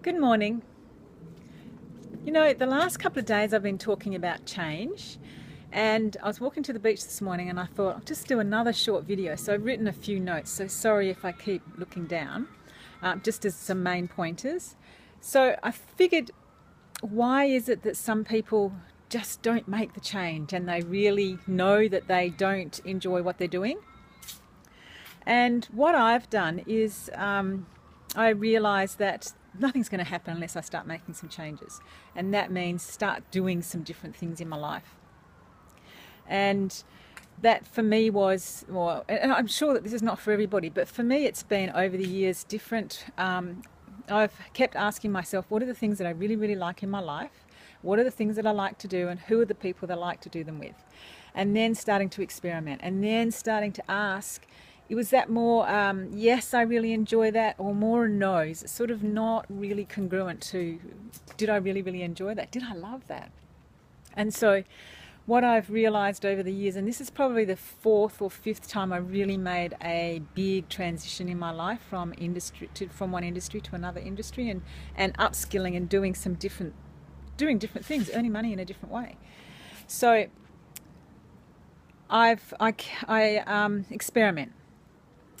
Good morning. You know, the last couple of days I've been talking about change, and I was walking to the beach this morning and I thought I'll just do another short video. So I've written a few notes, so sorry if I keep looking down, just as some main pointers. So I figured, why is it that some people just don't make the change and they really know that they don't enjoy what they're doing? And what I've done is I realised that nothing's going to happen unless I start making some changes. And that means start doing some different things in my life. And that for me was, well, and I'm sure that this is not for everybody, but for me it's been over the years different. I've kept asking myself, what are the things that I really, really like in my life? What are the things that I like to do, and who are the people that I like to do them with? And then starting to experiment, and then starting to ask, it was that more yes, I really enjoy that, or more no's. It's sort of not really congruent to, did I really, really enjoy that? Did I love that? And so what I've realized over the years, and this is probably the fourth or fifth time I really made a big transition in my life from one industry to another industry, and upskilling and doing different things, earning money in a different way. So I experiment.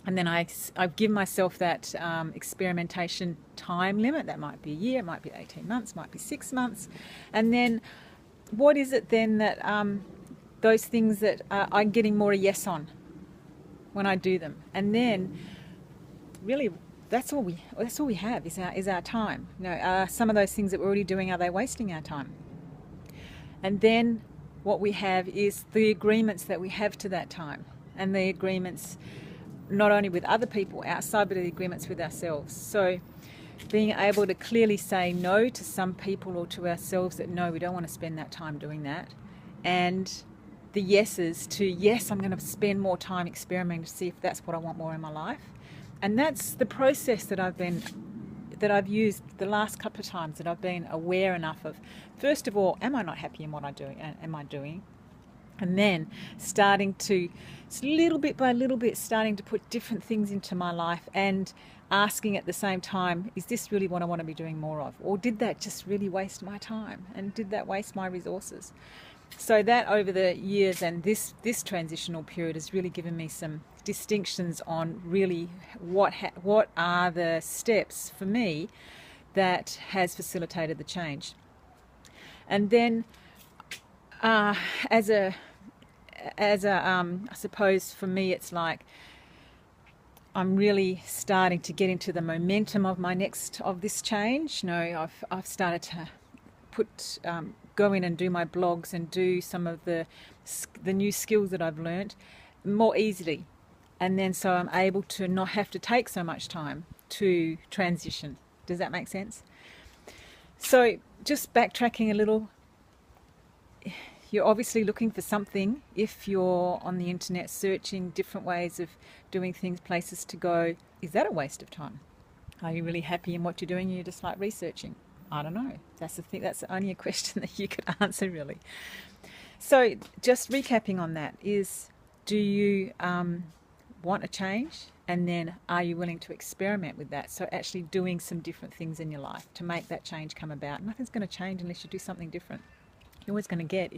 And then I give myself that experimentation time limit. That might be a year, it might be 18 months, might be 6 months. And then what is it then that those things that I'm getting more a yes on when I do them? And then really that's all we have is our time. You know, some of those things that we're already doing, are they wasting our time? And then what we have is the agreements that we have to that time, and the agreements not only with other people outside, but the agreements with ourselves. So being able to clearly say no to some people, or to ourselves, that no, we don't want to spend that time doing that. And the yeses to, yes, I'm going to spend more time experimenting to see if that's what I want more in my life. And that's the process that I've used the last couple of times, that I've been aware enough of. First of all, am I not happy in what I'm doing? Am I doing? And then starting to, little bit by little bit, starting to put different things into my life, and asking at the same time, is this really what I want to be doing more of? Or did that just really waste my time? And did that waste my resources? So that over the years, and this transitional period, has really given me some distinctions on really what are the steps for me that has facilitated the change. And then I suppose for me it's like I'm really starting to get into the momentum of this change. You know, I've started to go in and do my blogs and do some of the new skills that I've learnt more easily, and then so I'm able to not have to take so much time to transition. Does that make sense? So just backtracking a little, you're obviously looking for something. If you're on the internet searching different ways of doing things, places to go, is that a waste of time? Are you really happy in what you're doing? You just like researching? I don't know. That's the thing. That's only a question that you could answer, really. So just recapping on that is, do you want a change? And then are you willing to experiment with that? So actually doing some different things in your life to make that change come about. Nothing's going to change unless you do something different. You're always going to get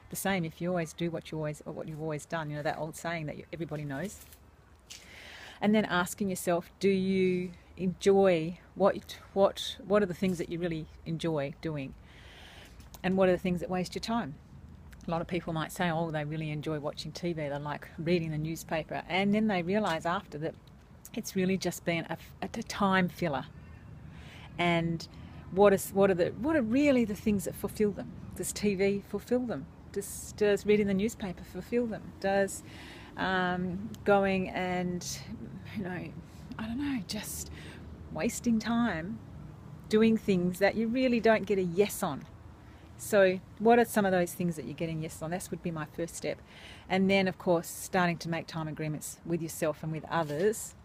the same if you always do what you've always done. You know, that old saying that everybody knows. And then asking yourself, do you enjoy what are the things that you really enjoy doing, and what are the things that waste your time? A lot of people might say, oh, they really enjoy watching TV, they like reading the newspaper, and then they realize after that it's really just been a time filler. And what are really the things that fulfill them? Does TV fulfill them? Does reading the newspaper fulfill them? Does going and, you know, I don't know, just wasting time doing things that you really don't get a yes on? So what are some of those things that you're getting yes on? That would be my first step. And then, of course, starting to make time agreements with yourself and with others.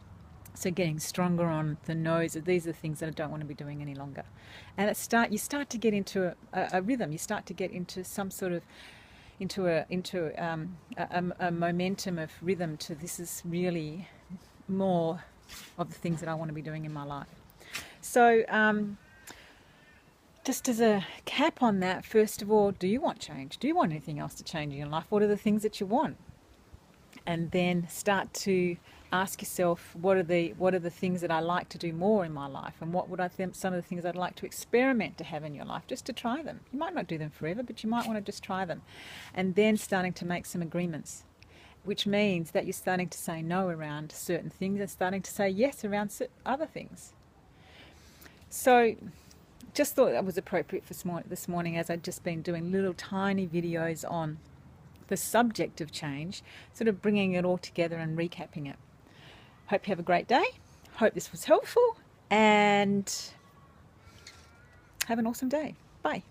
So getting stronger on the no's, of these are the things that I don't want to be doing any longer. And you start to get into a rhythm. You start to get into some sort of a momentum of rhythm to, this is really more of the things that I want to be doing in my life. So just as a cap on that, first of all, do you want change? Do you want anything else to change in your life? What are the things that you want? And then start to ask yourself, what are the things that I like to do more in my life, and what would I think some of the things I'd like to experiment to have in your life, just to try them. You might not do them forever, but you might want to just try them. And then starting to make some agreements, which means that you're starting to say no around certain things and starting to say yes around other things. So just thought that was appropriate for this morning, as I'd just been doing little tiny videos on the subject of change, sort of bringing it all together and recapping it. Hope you have a great day. Hope this was helpful, and have an awesome day. Bye.